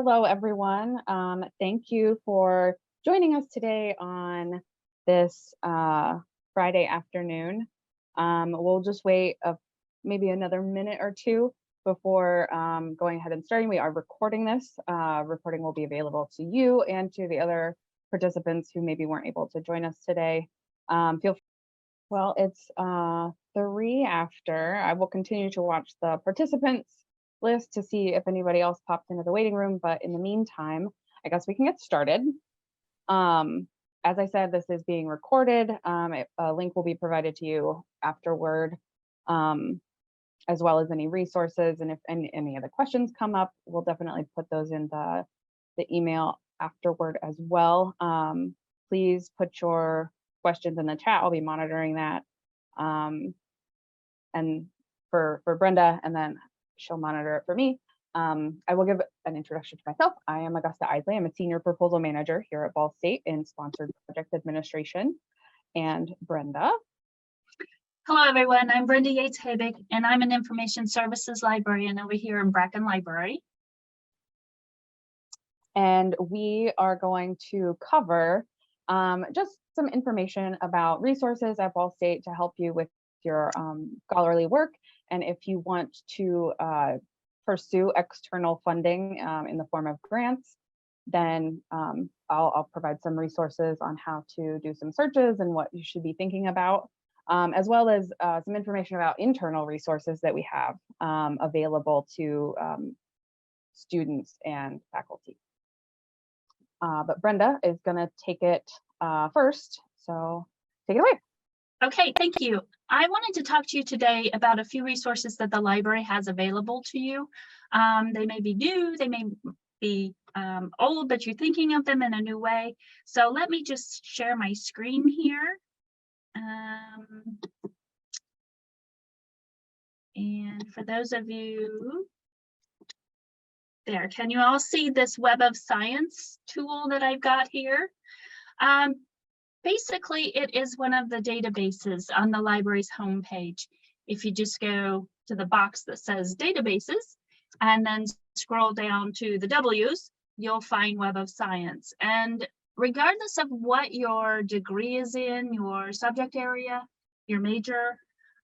Hello, everyone. Thank you for joining us today on this Friday afternoon. We'll just wait maybe another minute or two before going ahead and starting. We are recording this. Recording will be available to you and to the other participants who maybe weren't able to join us today. Well, it's 3 after. I will continue to watch the participants list to see if anybody else popped into the waiting room, but in the meantime, I guess we can get started. As I said, this is being recorded. A link will be provided to you afterward, as well as any resources. And if any other questions come up, we'll definitely put those in the email afterward as well. Please put your questions in the chat. I'll be monitoring that. And for Brenda, and then she'll monitor it for me. I will give an introduction to myself. I am Augusta Isley. I'm a senior proposal manager here at Ball State in sponsored project administration. And Brenda. Hello, everyone. I'm Brenda Yates-Habig, and I'm an information services librarian over here in Bracken Library. And we are going to cover just some information about resources at Ball State to help you with your scholarly work. And if you want to pursue external funding in the form of grants, then I'll provide some resources on how to do some searches and what you should be thinking about, as well as some information about internal resources that we have available to students and faculty. But Brenda is going to take it first, so take it away. Okay, thank you. I wanted to talk to you today about a few resources that the library has available to you. They may be new, they may be old, but you're thinking of them in a new way. So let me just share my screen here. And for those of you there, can you all see this Web of Science tool that I've got here? Basically, it is one of the databases on the library's homepage. If you just go to the box that says databases and then scroll down to the W's, you'll find Web of Science. And regardless of what your degree is in, your subject area, your major,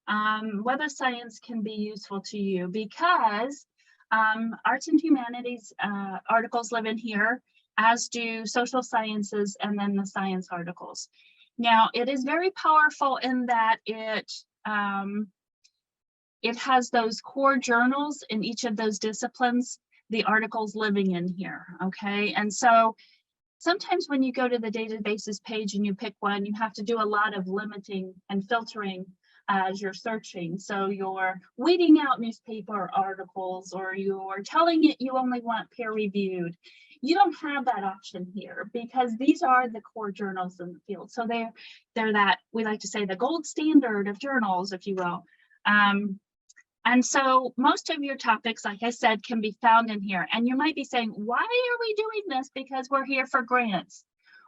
Web of Science can be useful to you because arts and humanities articles live in here, as do social sciences and then the science articles. Now, it is very powerful in that it has those core journals in each of those disciplines, the articles living in here, okay? And so sometimes when you go to the databases page and you pick one, you have to do a lot of limiting and filtering as you're searching. So you're weeding out newspaper articles, or you're telling it you only want peer reviewed. You don't have that option here because these are the core journals in the field. So they're that, we like to say, the gold standard of journals, if you will. And so most of your topics, like I said, can be found in here. And you might be saying, why are we doing this? Because we're here for grants.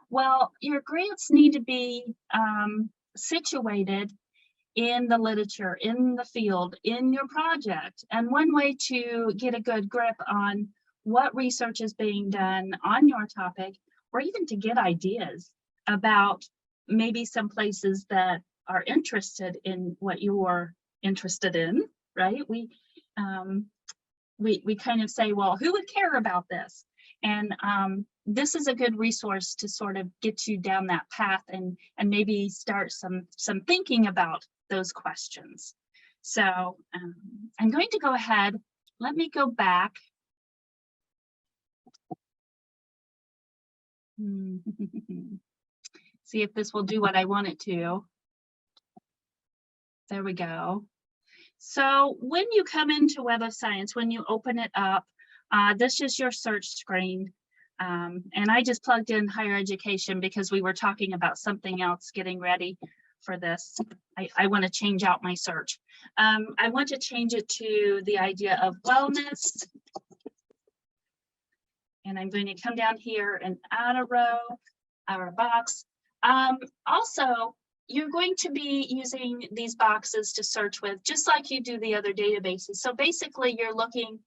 Well, your grants need to be situated in the literature, in the field, in your project. And one way to get a good grip on what research is being done on your topic, or even to get ideas about maybe some places that are interested in what you're interested in, right? We kind of say, well, who would care about this? And this is a good resource to sort of get you down that path and maybe start some thinking about those questions. So I'm going to go ahead. Let me go back. See if this will do what I want it to. There we go. So when you come into Web of Science, when you open it up, this is your search screen. And I just plugged in higher education because we were talking about something else getting ready for this. I want to change out my search. I want to change it to the idea of wellness. And I'm going to come down here and add a row, or a box. Also, you're going to be using these boxes to search with, just like you do the other databases. So basically, you're looking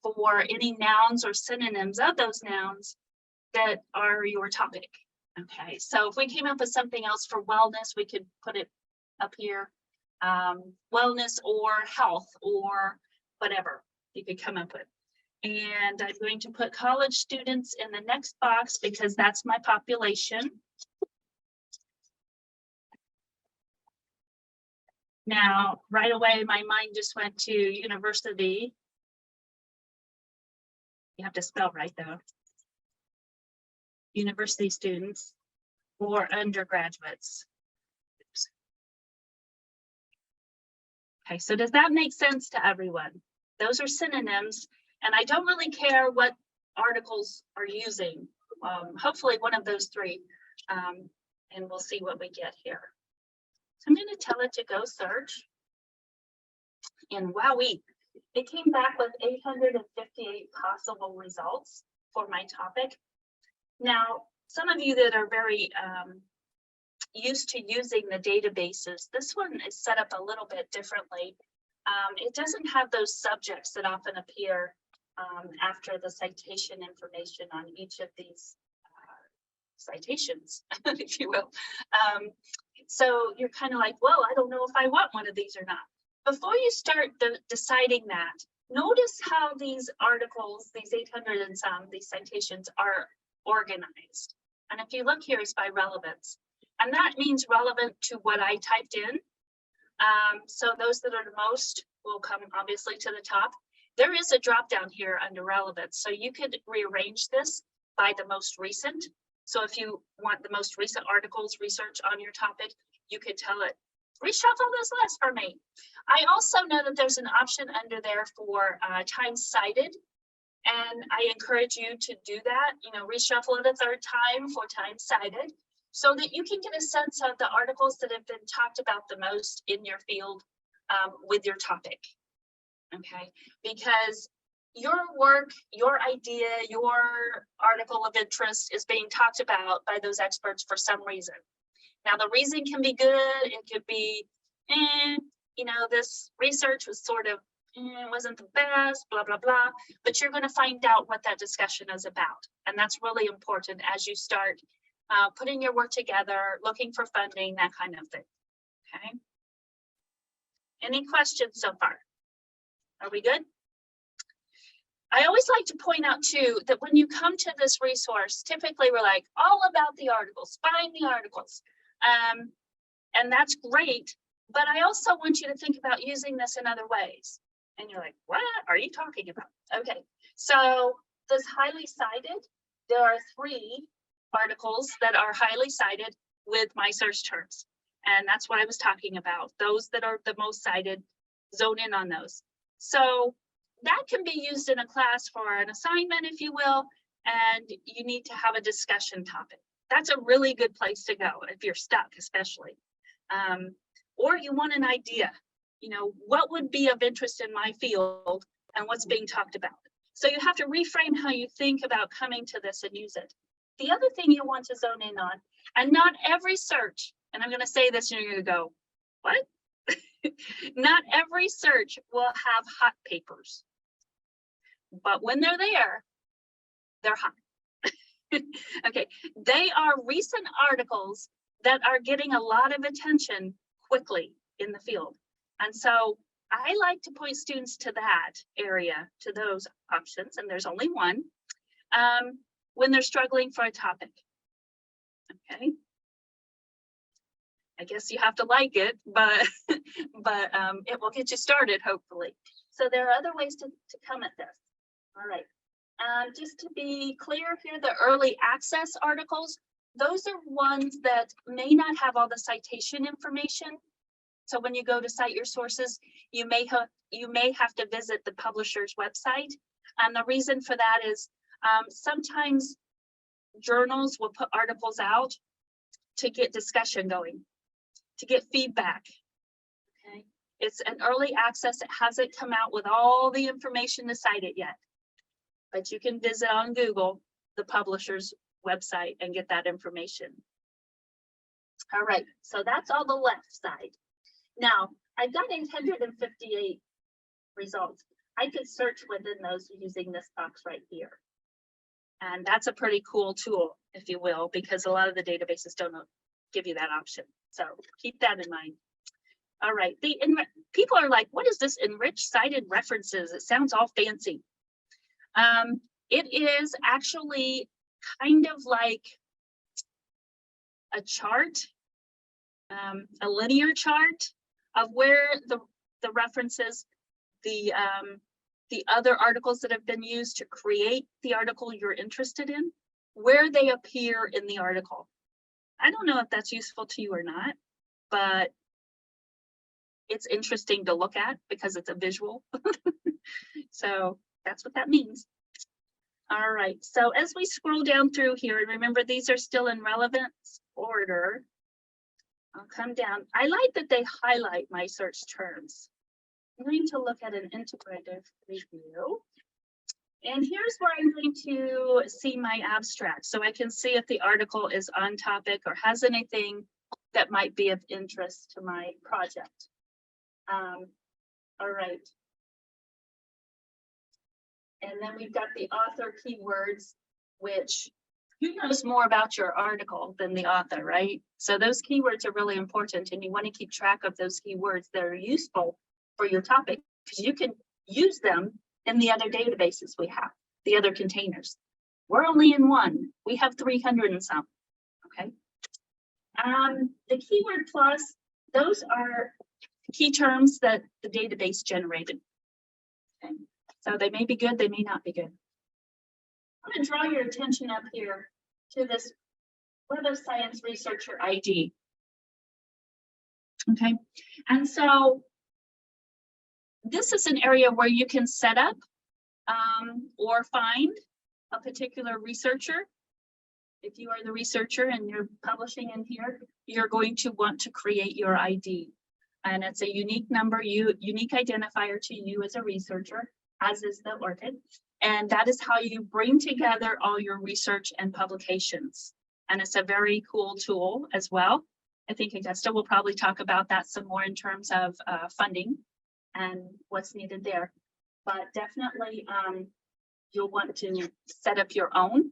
for any nouns or synonyms of those nouns that are your topic. Okay, so if we came up with something else for wellness, we could put it up here. Wellness or health or whatever you could come up with. And I'm going to put college students in the next box because that's my population. Now, right away, my mind just went to university. You have to spell right though. University students or undergraduates. Oops. Okay, so does that make sense to everyone? Those are synonyms, and I don't really care what articles are using. Hopefully one of those three, and we'll see what we get here. So I'm going to tell it to go search, and wowee, it came back with 858 possible results for my topic. Now, some of you that are very used to using the databases, this one is set up a little bit differently. It doesn't have those subjects that often appear after the citation information on each of these citations, if you will. So you're kind of like, well, I don't know if I want one of these or not. Before you start deciding that, notice how these articles, these 800 and some, these citations are organized. And if you look here, it's by relevance. And that means relevant to what I typed in. So those that are the most will come obviously to the top. There is a drop down here under relevance. So you could rearrange this by the most recent. So if you want the most recent articles research on your topic, you could tell it, reshuffle this list for me. I also know that there's an option under there for time cited. And I encourage you to do that, reshuffle it a third time for time cited, so that you can get a sense of the articles that have been talked about the most in your field with your topic. Okay, because your work, your idea, your article of interest is being talked about by those experts for some reason. Now, the reason can be good. It could be, this research was sort of, wasn't the best, blah, blah, blah. But you're going to find out what that discussion is about. And that's really important as you start putting your work together, looking for funding, that kind of thing. Okay. Any questions so far? Are we good? I always like to point out too, that when you come to this resource, typically we're like all about the articles, find the articles. And that's great. But I also want you to think about using this in other ways. And you're like, what are you talking about? Okay, so this highly cited, there are 3 articles that are highly cited with my search terms. And that's what I was talking about. Those that are the most cited, zone in on those. So that can be used in a class for an assignment, if you will, and you need to have a discussion topic. That's a really good place to go if you're stuck, especially. Or you want an idea, what would be of interest in my field and what's being talked about. So you have to reframe how you think about coming to this and use it. The other thing you want to zone in on, and not every search, and I'm going to say this and you're going to go, what? Not every search will have hot papers, but when they're there, they're hot. Okay, they are recent articles that are getting a lot of attention quickly in the field. And so I like to point students to that area, to those options, and there's only one, when they're struggling for a topic. Okay. I guess you have to like it, but it will get you started, hopefully. So there are other ways to come at this. All right. Just to be clear here, the early access articles, those are ones that may not have all the citation information. So when you go to cite your sources, you may have to visit the publisher's website. And the reason for that is sometimes journals will put articles out to get discussion going, to get feedback. Okay, it's an early access. It hasn't come out with all the information to cite it yet, but you can visit on Google the publisher's website and get that information. All right, so that's all the left side. Now, I've got 858 results. I could search within those using this box right here. And that's a pretty cool tool, if you will, because a lot of the databases don't give you that option. So keep that in mind. All right, people are like, what is this enriched cited references? It sounds all fancy. It is actually kind of like a chart, a linear chart of where the references, the other articles that have been used to create the article you're interested in, where they appear in the article. I don't know if that's useful to you or not, but it's interesting to look at because it's a visual. So that's what that means. All right, so as we scroll down through here, and remember these are still in relevance order, I'll come down. I like that they highlight my search terms. I'm going to look at an integrative review. And here's where I'm going to see my abstract, so I can see if the article is on topic or has anything that might be of interest to my project. All right. And then we've got the author keywords, which who knows more about your article than the author, right? So those keywords are really important, and you want to keep track of those keywords that are useful for your topic, because you can use them in the other databases we have, the other containers. We're only in one. We have 300 and some, okay? The keyword plus, those are key terms that the database generated. Okay. So they may be good, they may not be good. I'm going to draw your attention up here to this Web of Science Researcher ID. Okay, and so this is an area where you can set up or find a particular researcher. If you are the researcher and you're publishing in here, you're going to want to create your ID. And it's a unique number, unique identifier to you as a researcher, as is the ORCID. And that is how you bring together all your research and publications. And it's a very cool tool as well. I think Augusta will probably talk about that some more in terms of funding and what's needed there. But definitely you'll want to set up your own.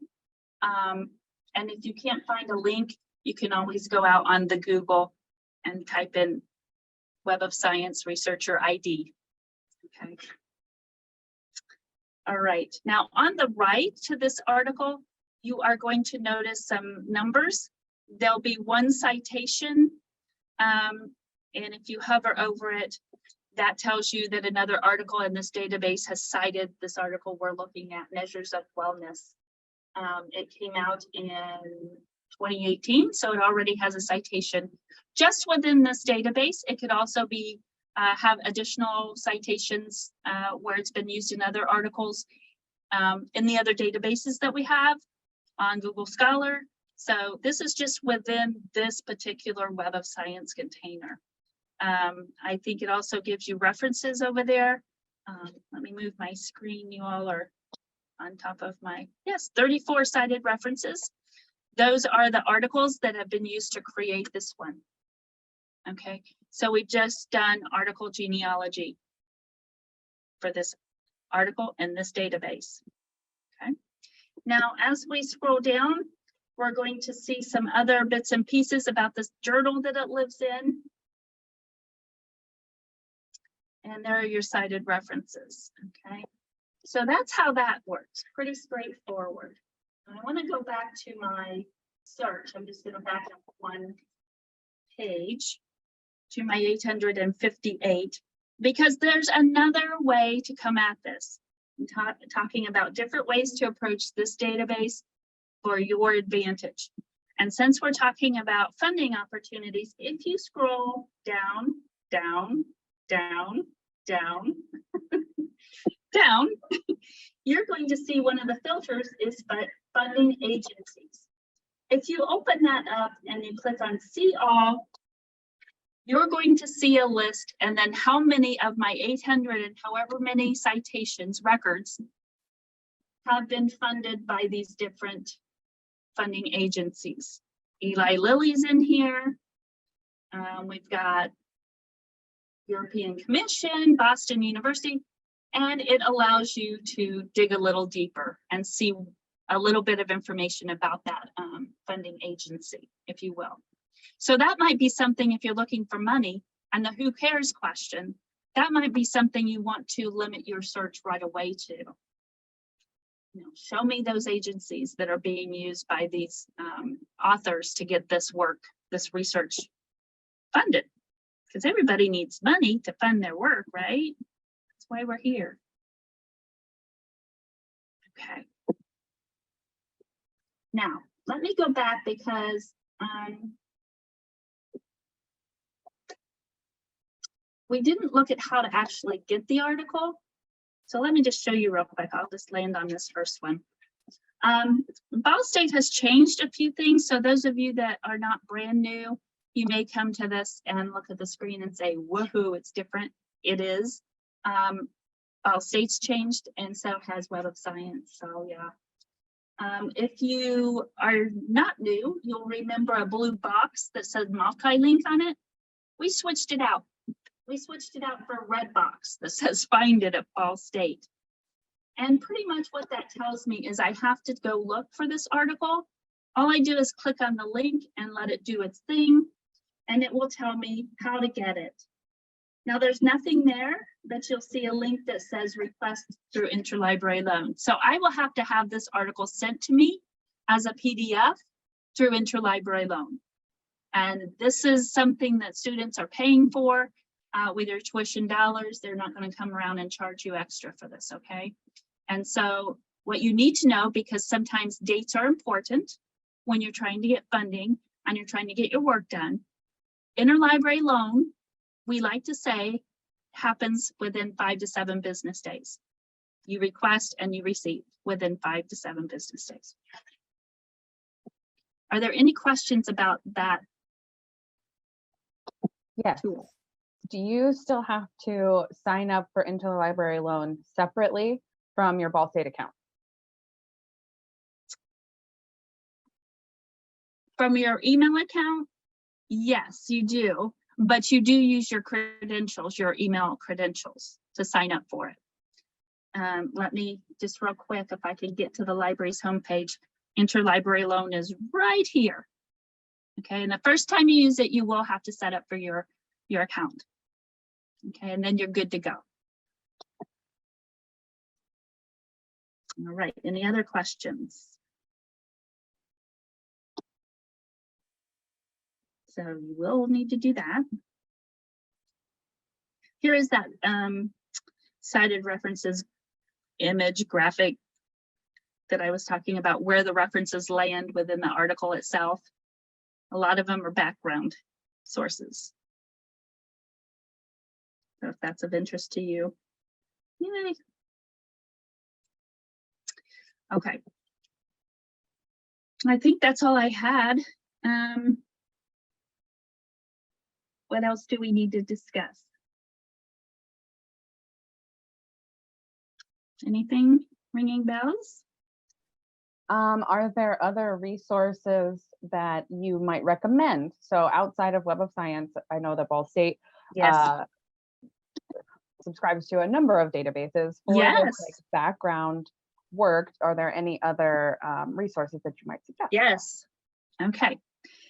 And if you can't find a link, you can always go out on the Google and type in Web of Science Researcher ID. Okay. All right, now on the right to this article, you are going to notice some numbers. There'll be one citation, and if you hover over it, that tells you that another article in this database has cited this article we're looking at, Measures of Wellness. It came out in 2018, so it already has a citation just within this database. It could also be have additional citations where it's been used in other articles in the other databases that we have on Google Scholar. So this is just within this particular Web of Science container. I think it also gives you references over there. Let me move my screen. You all are on top of my, yes, 34 cited references. Those are the articles that have been used to create this one. Okay, so we've just done article genealogy for this article in this database. Okay, now as we scroll down, we're going to see some other bits and pieces about this journal that it lives in. And there are your cited references. Okay, so that's how that works. Pretty straightforward. I want to go back to my search. I'm just going to back up one page to my 858, because there's another way to come at this. I'm talking about different ways to approach this database for your advantage. And since we're talking about funding opportunities, if you scroll down, down, down, down, down, you're going to see one of the filters is funding agencies. If you open that up and you click on See All, you're going to see a list, and then how many of my 800 and however many citations, records, have been funded by these different funding agencies. Eli Lilly's in here. We've got European Commission, Boston University. And it allows you to dig a little deeper and see a little bit of information about that funding agency, if you will. So that might be something, if you're looking for money and the who cares question, that might be something you want to limit your search right away to. You know, show me those agencies that are being used by these authors to get this work, this research funded, because everybody needs money to fund their work, right? That's why we're here. Okay. Now, let me go back because we didn't look at how to actually get the article. So let me just show you real quick. I'll just land on this first one. Ball State has changed a few things. So those of you that are not brand new, you may come to this and look at the screen and say, woohoo, it's different. It is. Ball State's changed, and so has Web of Science. So yeah. If you are not new, you'll remember a blue box that said multi-link on it. We switched it out. We switched it out for a red box that says find it at Ball State. And pretty much what that tells me is I have to go look for this article. All I do is click on the link and let it do its thing, and it will tell me how to get it. Now there's nothing there, but you'll see a link that says request through interlibrary loan. So I will have to have this article sent to me as a PDF through interlibrary loan. And this is something that students are paying for with their tuition dollars. They're not going to come around and charge you extra for this, okay? And so what you need to know, because sometimes dates are important when you're trying to get funding and you're trying to get your work done. Interlibrary loan, we like to say, happens within 5 to 7 business days. You request and you receive within 5 to 7 business days. Are there any questions about that? Yes. Tool? Do you still have to sign up for interlibrary loan separately from your Ball State account? From your email account? Yes, you do. But you do use your credentials, your email credentials, to sign up for it. Let me just real quick, if I can get to the library's homepage. Interlibrary loan is right here. Okay, and the first time you use it, you will have to set up for your account. Okay, and then you're good to go. All right, any other questions? So you will need to do that. Here is that cited references image graphic that I was talking about, where the references land within the article itself. A lot of them are background sources. So if that's of interest to you. Yay. Okay. I think that's all I had. What else do we need to discuss? Anything ringing bells? Are there other resources that you might recommend? So outside of Web of Science, I know that Ball State subscribes to a number of databases for this like background work. Are there any other resources that you might suggest? Yes. Okay.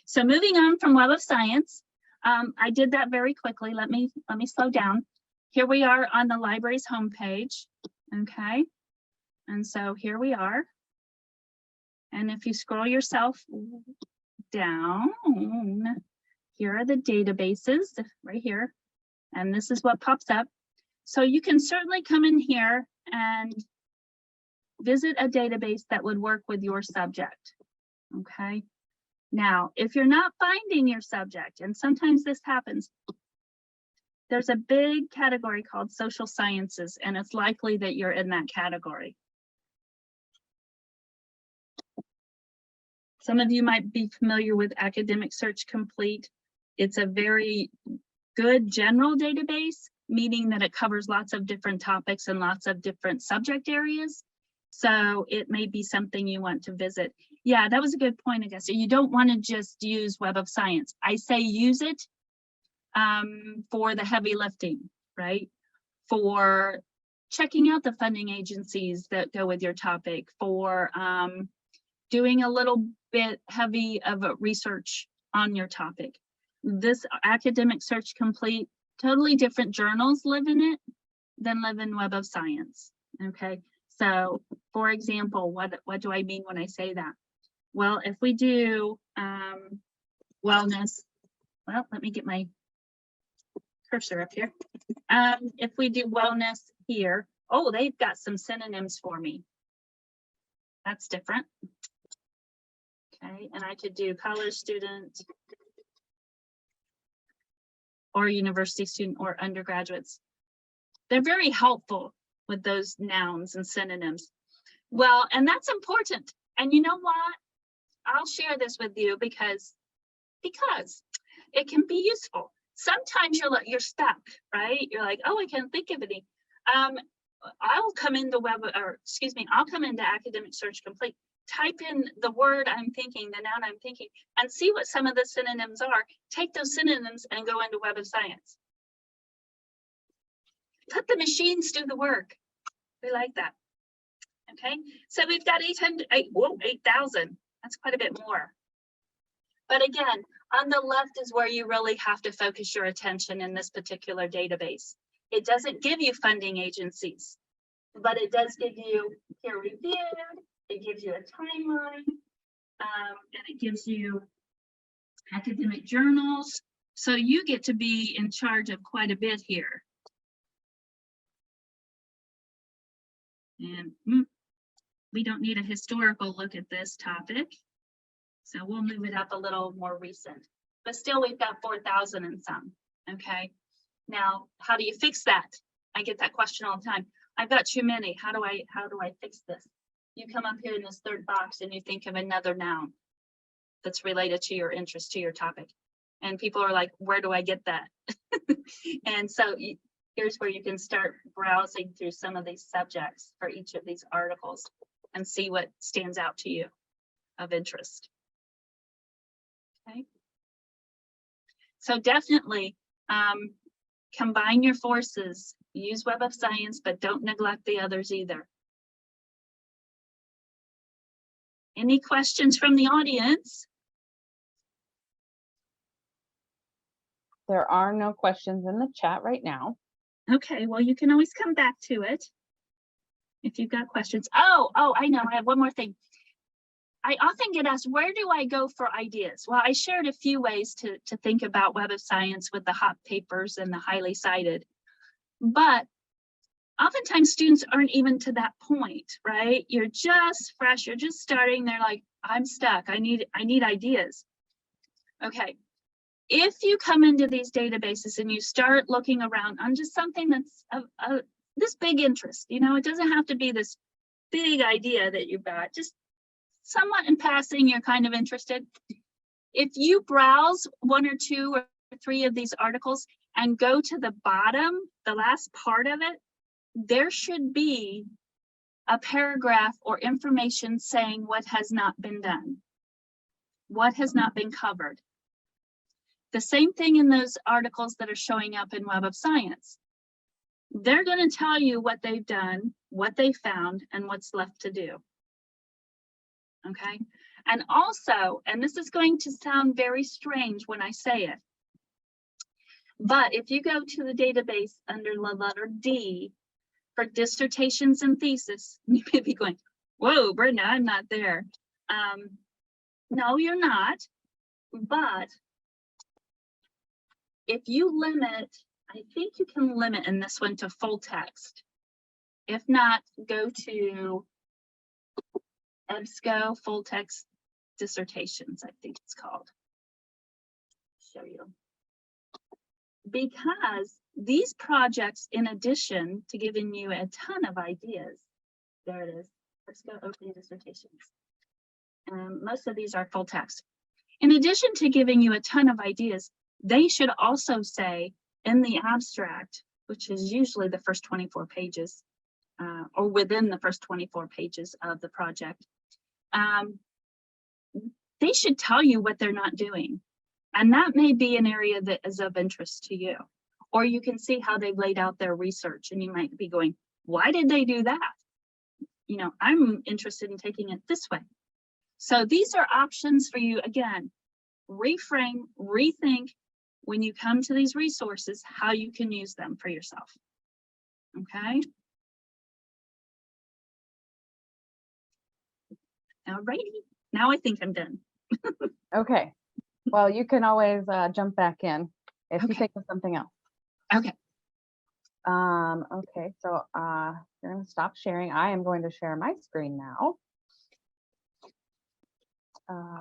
So moving on from Web of Science, I did that very quickly. Let me slow down. Here we are on the library's homepage. Okay. And so here we are. And if you scroll yourself down, here are the databases right here. And this is what pops up. So you can certainly come in here and visit a database that would work with your subject. Okay. Now, if you're not finding your subject, and sometimes this happens, there's a big category called social sciences, and it's likely that you're in that category. Some of you might be familiar with Academic Search Complete. It's a very good general database, meaning that it covers lots of different topics and lots of different subject areas. So it may be something you want to visit. Yeah, that was a good point, Augusta. You don't want to just use Web of Science. I say use it for the heavy lifting, right? For checking out the funding agencies that go with your topic, for doing a little bit heavy of a research on your topic. This Academic Search Complete, totally different journals live in it than live in Web of Science. Okay, so for example, what do I mean when I say that? Well, if we do wellness, well, let me get my cursor up here. If we do wellness here, oh, they've got some synonyms for me. That's different. Okay, and I could do college student or university student or undergraduates. They're very helpful with those nouns and synonyms. Well, and that's important. And you know what? I'll share this with you because it can be useful. Sometimes you're stuck, right? You're like, oh, I can't think of any. I'll come into I'll come into Academic Search Complete, type in the word I'm thinking, the noun I'm thinking, and see what some of the synonyms are. Take those synonyms and go into Web of Science. Let the machines do the work. We like that. Okay, so we've got 8,000. That's quite a bit more. But again, on the left is where you really have to focus your attention in this particular database. It doesn't give you funding agencies, but it does give you peer reviewed, it gives you a timeline, and it gives you academic journals. So you get to be in charge of quite a bit here. And we don't need a historical look at this topic, so we'll move it up a little more recent. But still, we've got 4,000 and some. Okay, now how do you fix that? I get that question all the time. I've got too many. How do I fix this? You come up here in this third box and you think of another noun that's related to your interest, to your topic, and people are like, where do I get that? And so here's where you can start browsing through some of these subjects for each of these articles and see what stands out to you of interest. Okay. So definitely combine your forces, use Web of Science, but don't neglect the others either. Any questions from the audience? There are no questions in the chat right now. Okay, well, you can always come back to it if you've got questions. Oh, I know, I have one more thing. I often get asked, where do I go for ideas? Well, I shared a few ways to think about Web of Science with the hot papers and the highly cited, but oftentimes students aren't even to that point, right? You're just fresh, you're just starting, they're like, I'm stuck, I need ideas. Okay, if you come into these databases and you start looking around on just something that's of this big interest, you know, it doesn't have to be this big idea that you've got, just somewhat in passing, you're kind of interested. If you browse one or two or three of these articles and go to the bottom, the last part of it, there should be a paragraph or information saying what has not been done, what has not been covered. The same thing in those articles that are showing up in Web of Science. They're going to tell you what they've done, what they found, and what's left to do. Okay, and also, and this is going to sound very strange when I say it, but if you go to the database under the letter D for dissertations and thesis, you may be going, whoa, Brenda, I'm not there. No, you're not, but if you limit, I think you can limit in this one to full text. If not, go to EBSCO full text dissertations, I think it's called. Show you. Because these projects, in addition to giving you a ton of ideas, there it is, EBSCO open dissertations. Most of these are full text. In addition to giving you a ton of ideas, they should also say in the abstract, which is usually the first 24 pages, or within the first 24 pages of the project, they should tell you what they're not doing. And that may be an area that is of interest to you. Or you can see how they've laid out their research and you might be going, Why did they do that? You know, I'm interested in taking it this way. So these are options for you. Again, reframe, rethink when you come to these resources, how you can use them for yourself. Okay. Alrighty. Now I think I'm done. Okay. Well, you can always jump back in if you Okay. think of something else. Okay. Okay, so you're gonna stop sharing. I am going to share my screen now.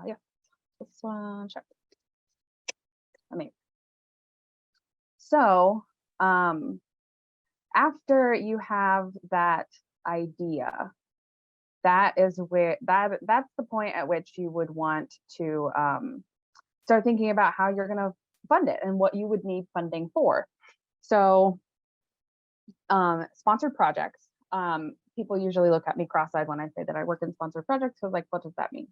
Yeah, this one, check. Amazing. So, after you have that idea, that is where that's the point at which you would want to start thinking about how you're going to fund it and what you would need funding for. So, sponsored projects. People usually look at me cross-eyed when I say that I work in sponsored projects. So, like, what does that mean?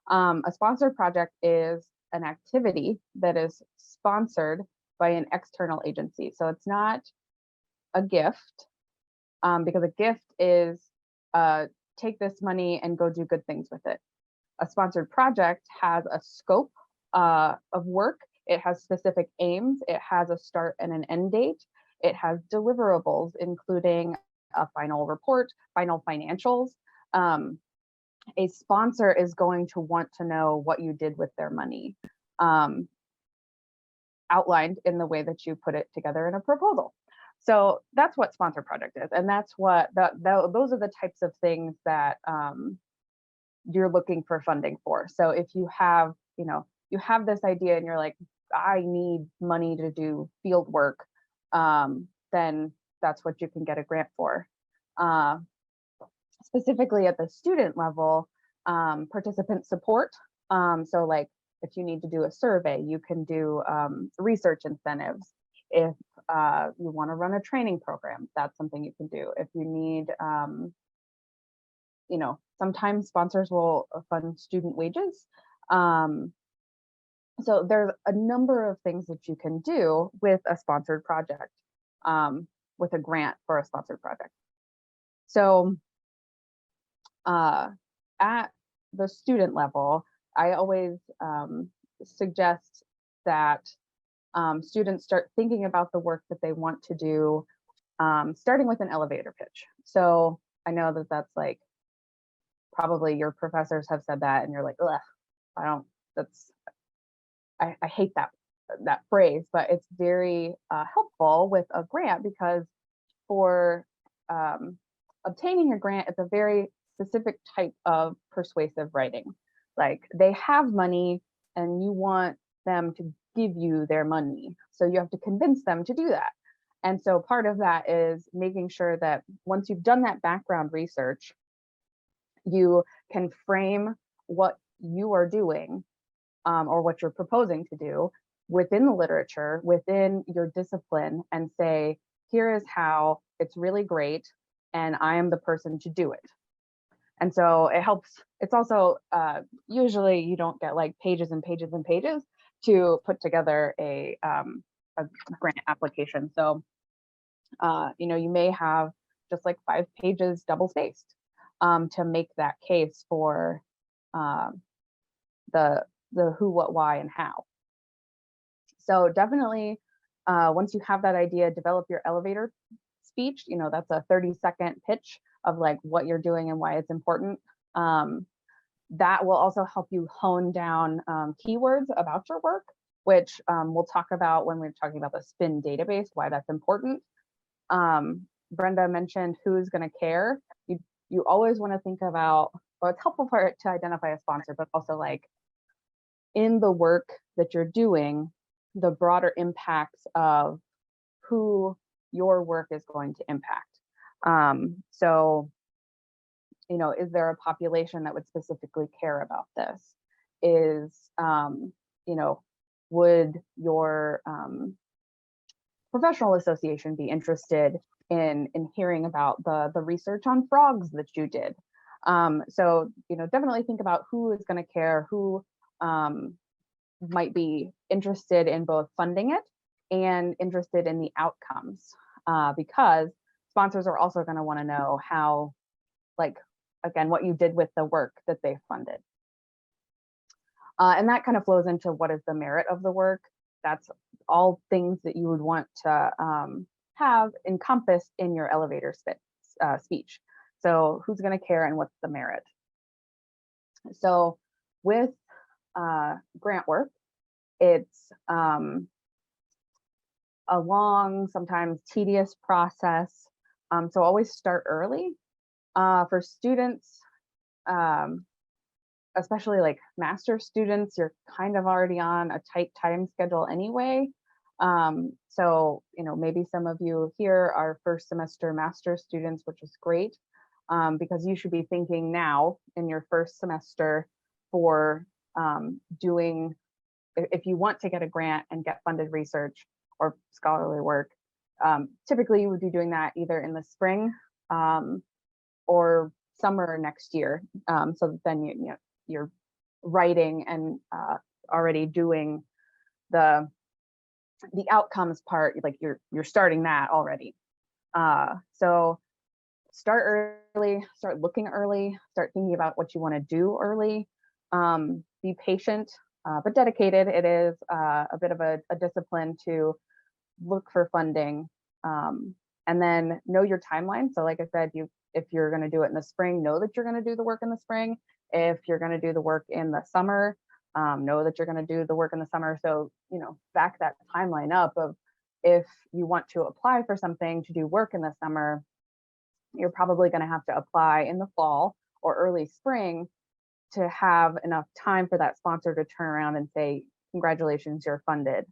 A sponsored project is an activity that is sponsored by an external agency. So it's not a gift, because a gift is take this money and go do good things with it. A sponsored project has a scope of work. It has specific aims. It has a start and an end date. It has deliverables, including a final report, final financials. A sponsor is going to want to know what you did with their money, outlined in the way that you put it together in a proposal. So that's what sponsor project is, and that's what those are the types of things that you're looking for funding for. So if you have, you have this idea and you're like, I need money to do field work, then that's what you can get a grant for. Specifically at the student level, participant support. So like if you need to do a survey, you can do research incentives. If you want to run a training program, that's something you can do. If you need, sometimes sponsors will fund student wages. So there's a number of things that you can do with a sponsored project, with a grant for a sponsored project. So at the student level, I always suggest that students start thinking about the work that they want to do, starting with an elevator pitch. So I know that that's like, probably your professors have said that and you're like, ugh, I hate that phrase, but it's very helpful with a grant, because for obtaining a grant, it's a very specific type of persuasive writing. Like they have money and you want them to give you their money. So you have to convince them to do that. And so part of that is making sure that once you've done that background research, you can frame what you are doing, or what you're proposing to do within the literature, within your discipline, and say, here is how it's really great, and I am the person to do it. And so it helps. It's also usually you don't get like pages and pages and pages to put together a grant application. So you may have just like 5 pages double spaced to make that case for the who, what, why, and how. So definitely, once you have that idea, develop your elevator speech. That's a 30-second pitch of like what you're doing and why it's important. That will also help you hone down keywords about your work, which we'll talk about when we're talking about the SPIN database, why that's important. Brenda mentioned who's going to care. You always want to think about, well, it's helpful to identify a sponsor, but also like in the work that you're doing, the broader impacts of who your work is going to impact. So, is there a population that would specifically care about this? Would your professional association be interested in hearing about the research on frogs that you did? So, definitely think about who is going to care, who might be interested in both funding it and interested in the outcomes, because sponsors are also going to want to know how, like, again, what you did with the work that they funded. And that kind of flows into what is the merit of the work. That's all things that you would want to have encompassed in your elevator speech. So who's going to care and what's the merit? So with grant work, it's a long, sometimes tedious process. So always start early. For students, especially like master students, you're kind of already on a tight time schedule anyway. So, maybe some of you here are first semester master students, which is great, because you should be thinking now in your first semester for doing, if you want to get a grant and get funded research or scholarly work, typically you would be doing that either in the spring or summer next year. So then you're writing and already doing the outcomes part, like you're starting that already. So start early, start looking early, start thinking about what you want to do early. Be patient, but dedicated. It is a bit of a discipline to look for funding, and then know your timeline. So like I said, if you're going to do it in the spring, know that you're going to do the work in the spring. If you're going to do the work in the summer, know that you're going to do the work in the summer. So, back that timeline up of, if you want to apply for something to do work in the summer, you're probably going to have to apply in the fall or early spring to have enough time for that sponsor to turn around and say, congratulations, you're funded.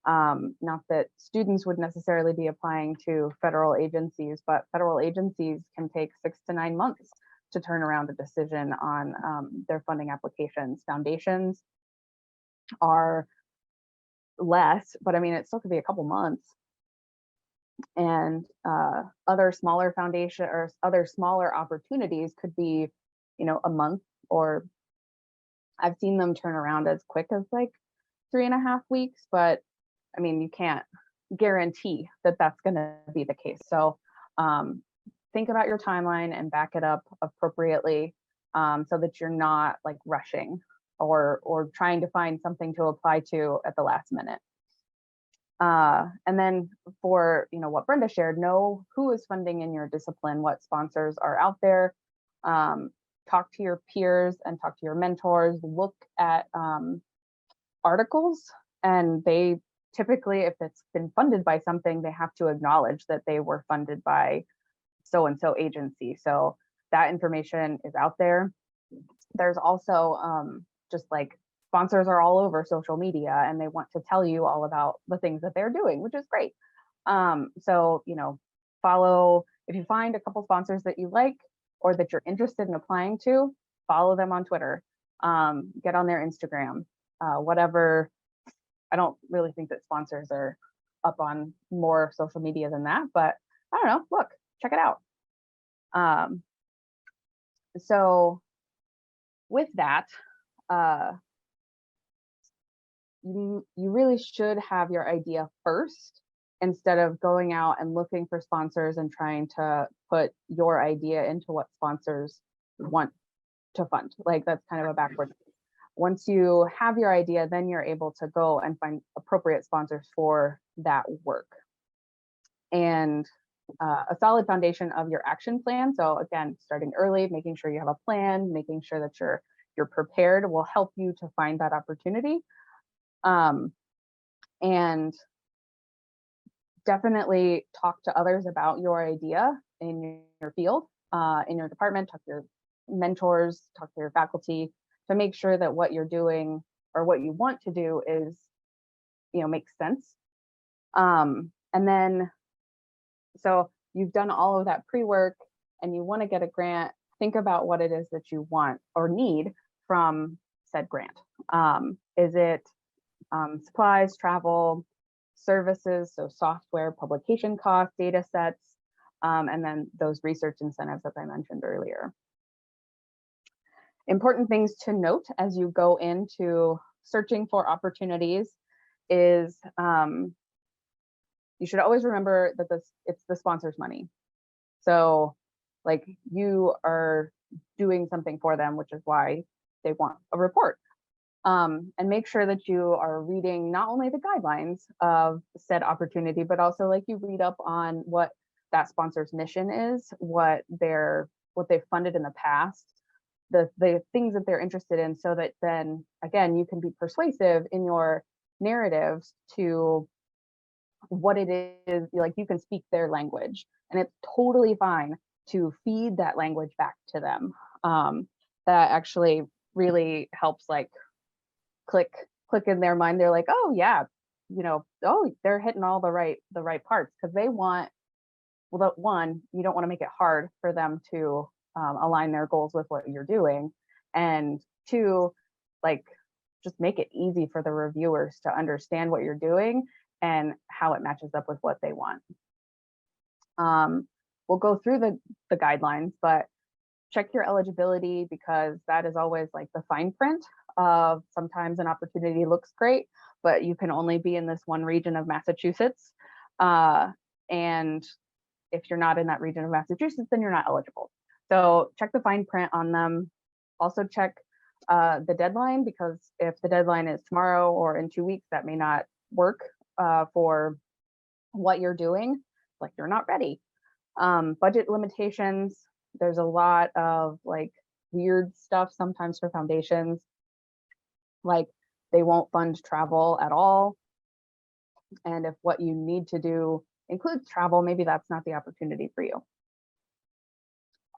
Not that students would necessarily be applying to federal agencies, but federal agencies can take 6 to 9 months to turn around a decision on their funding applications. Foundations are less, but I mean, it still could be a couple months. And other smaller foundation or other smaller opportunities could be, a month, or I've seen them turn around as quick as like 3.5 weeks, but I mean, you can't guarantee that that's going to be the case. So think about your timeline and back it up appropriately, so that you're not like rushing or trying to find something to apply to at the last minute. And then for what Brenda shared, know who is funding in your discipline, what sponsors are out there. Talk to your peers and talk to your mentors. Look at articles, and they typically, if it's been funded by something, they have to acknowledge that they were funded by so and so agency. So that information is out there. There's also just like sponsors are all over social media, and they want to tell you all about the things that they're doing, which is great. So follow, if you find a couple sponsors that you like or that you're interested in applying to, follow them on Twitter, get on their Instagram, whatever. I don't really think that sponsors are up on more social media than that, but I don't know, look, check it out. So with that, you really should have your idea first, instead of going out and looking for sponsors and trying to put your idea into what sponsors want to fund. Like, that's kind of a backward. Once you have your idea, then you're able to go and find appropriate sponsors for that work. And a solid foundation of your action plan. So again, starting early, making sure you have a plan, making sure that you're prepared will help you to find that opportunity. And definitely talk to others about your idea in your field, in your department. Talk to your mentors, talk to your faculty, to make sure that what you're doing or what you want to do is, makes sense. And then, so you've done all of that pre-work and you want to get a grant, think about what it is that you want or need from said grant. Is it supplies, travel, services, so software, publication costs, data sets, and then those research incentives that I mentioned earlier. Important things to note as you go into searching for opportunities is you should always remember that it's the sponsor's money. So like you are doing something for them, which is why they want a report. And make sure that you are reading not only the guidelines of said opportunity, but also like you read up on what that sponsor's mission is, what they've funded in the past, the things that they're interested in, so that then again you can be persuasive in your narratives to what it is, like you can speak their language, and it's totally fine to feed that language back to them. That actually really helps like click in their mind. They're like, oh yeah, oh, they're hitting all the right parts, because they want, well, that one, you don't want to make it hard for them to align their goals with what you're doing, and two, like just make it easy for the reviewers to understand what you're doing and how it matches up with what they want. We'll go through the guidelines, but check your eligibility, because that is always like the fine print of sometimes an opportunity looks great, but you can only be in this one region of Massachusetts. And if you're not in that region of Massachusetts, then you're not eligible. So check the fine print on them. Also check the deadline, because if the deadline is tomorrow or in 2 weeks, that may not work for what you're doing, like you're not ready. Budget limitations. There's a lot of like weird stuff sometimes for foundations, like they won't fund travel at all. And if what you need to do includes travel, maybe that's not the opportunity for you.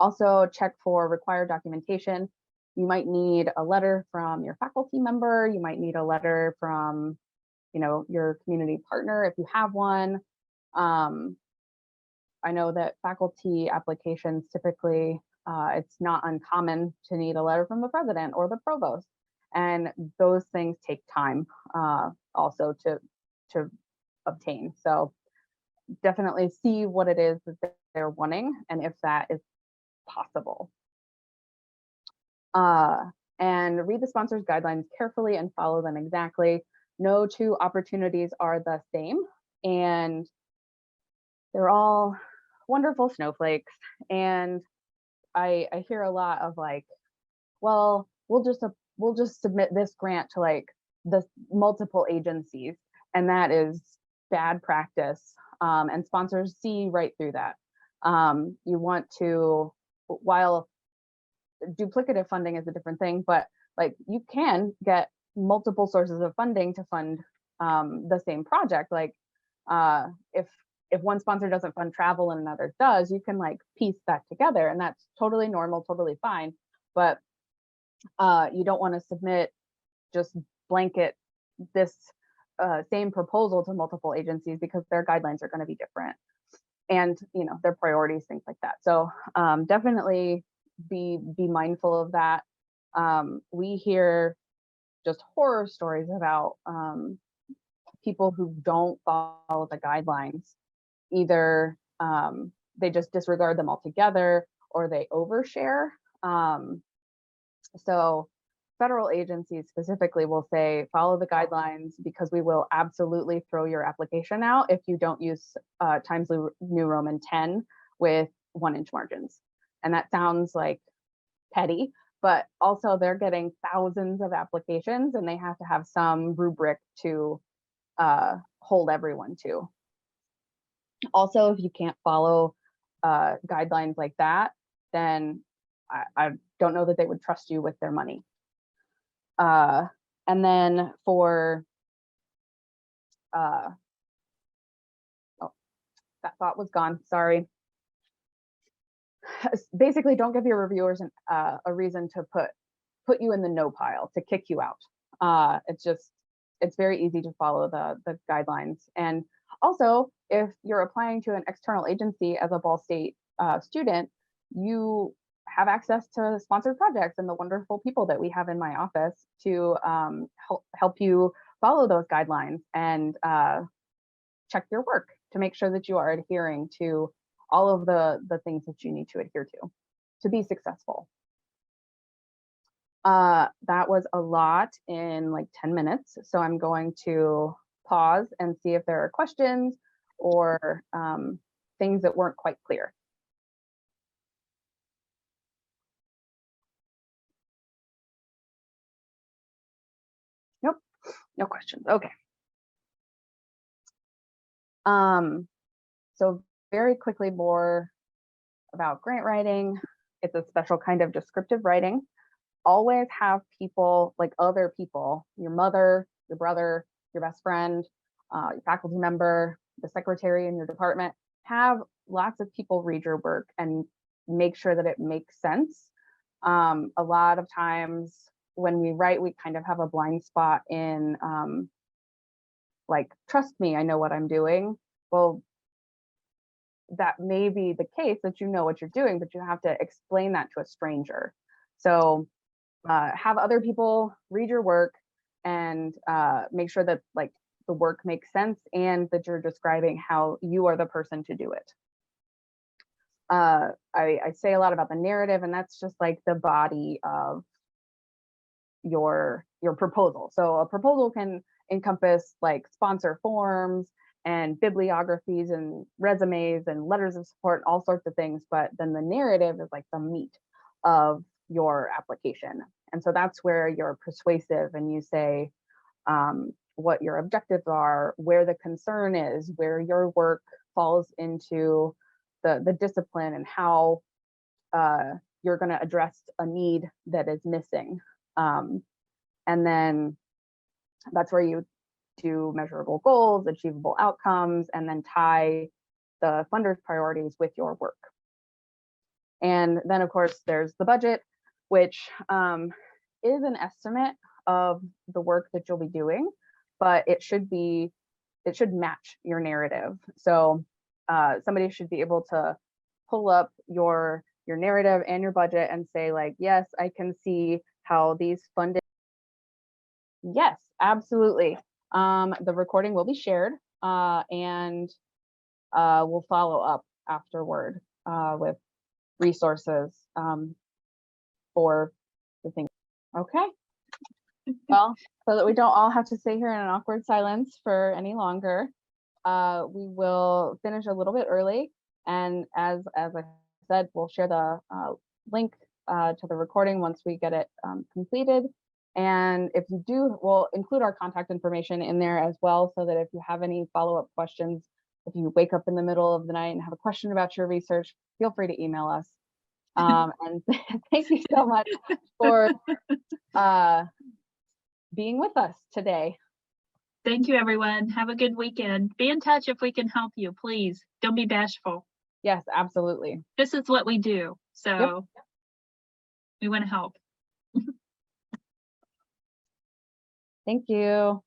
Also check for required documentation. You might need a letter from your faculty member. You might need a letter from, your community partner if you have one. I know that faculty applications typically, it's not uncommon to need a letter from the president or the provost, and those things take time also to obtain. So definitely see what it is that they're wanting and if that is possible. And read the sponsor's guidelines carefully and follow them exactly. No two opportunities are the same, and they're all wonderful snowflakes. And I hear a lot of like, well, we'll just submit this grant to like the multiple agencies, and that is bad practice. And sponsors see right through that. You want to, while duplicative funding is a different thing, but like you can get multiple sources of funding to fund the same project. Like if one sponsor doesn't fund travel and another does, you can like piece that together, and that's totally normal, totally fine. But you don't want to submit just blanket this same proposal to multiple agencies, because their guidelines are going to be different, and their priorities, things like that. So definitely be mindful of that. We hear just horror stories about people who don't follow the guidelines. Either they just disregard them altogether, or they overshare. So federal agencies specifically will say, follow the guidelines, because we will absolutely throw your application out if you don't use Times New Roman 10 with 1-inch margins. And that sounds like petty, but also they're getting thousands of applications, and they have to have some rubric to hold everyone to. Also, if you can't follow guidelines like that, then I don't know that they would trust you with their money. And then for, oh, that thought was gone, sorry. Basically, don't give your reviewers a reason to put you in the no pile, to kick you out. It's very easy to follow the guidelines. And also, if you're applying to an external agency as a Ball State student, you have access to sponsored projects and the wonderful people that we have in my office to help you follow those guidelines and check your work to make sure that you are adhering to all of the things that you need to adhere to be successful. That was a lot in like 10 minutes. So I'm going to pause and see if there are questions or things that weren't quite clear. No questions. Okay. So very quickly more about grant writing. It's a special kind of descriptive writing. Always have people, like other people, your mother, your brother, your best friend, your faculty member, the secretary in your department, have lots of people read your work and make sure that it makes sense. A lot of times when we write, we kind of have a blind spot in like, trust me, I know what I'm doing. Well, that may be the case that you know what you're doing, but you have to explain that to a stranger. So have other people read your work and make sure that like the work makes sense and that you're describing how you are the person to do it. I say a lot about the narrative, and that's just like the body of your proposal. So a proposal can encompass like sponsor forms and bibliographies and resumes and letters of support, all sorts of things. But then the narrative is like the meat of your application. And so that's where you're persuasive and you say what your objectives are, where the concern is, where your work falls into the discipline, and how you're going to address a need that is missing. And then that's where you do measurable goals, achievable outcomes, and then tie the funder's priorities with your work. And then, of course, there's the budget, which is an estimate of the work that you'll be doing, but it should match your narrative. So somebody should be able to pull up your narrative and your budget and say like, yes, I can see how these funded. Yes, absolutely. The recording will be shared and we'll follow up afterward with resources for the thing. Okay. Well, so that we don't all have to stay here in an awkward silence for any longer, we will finish a little bit early. And as I said, we'll share the link to the recording once we get it completed. And if you do, we'll include our contact information in there as well, so that if you have any follow-up questions, if you wake up in the middle of the night and have a question about your research, feel free to email us. And thank you so much for being with us today. Thank you, everyone. Have a good weekend. Be in touch if we can help you, please. Don't be bashful. Yes, absolutely. This is what we do, so Yep. We want to help. Thank you.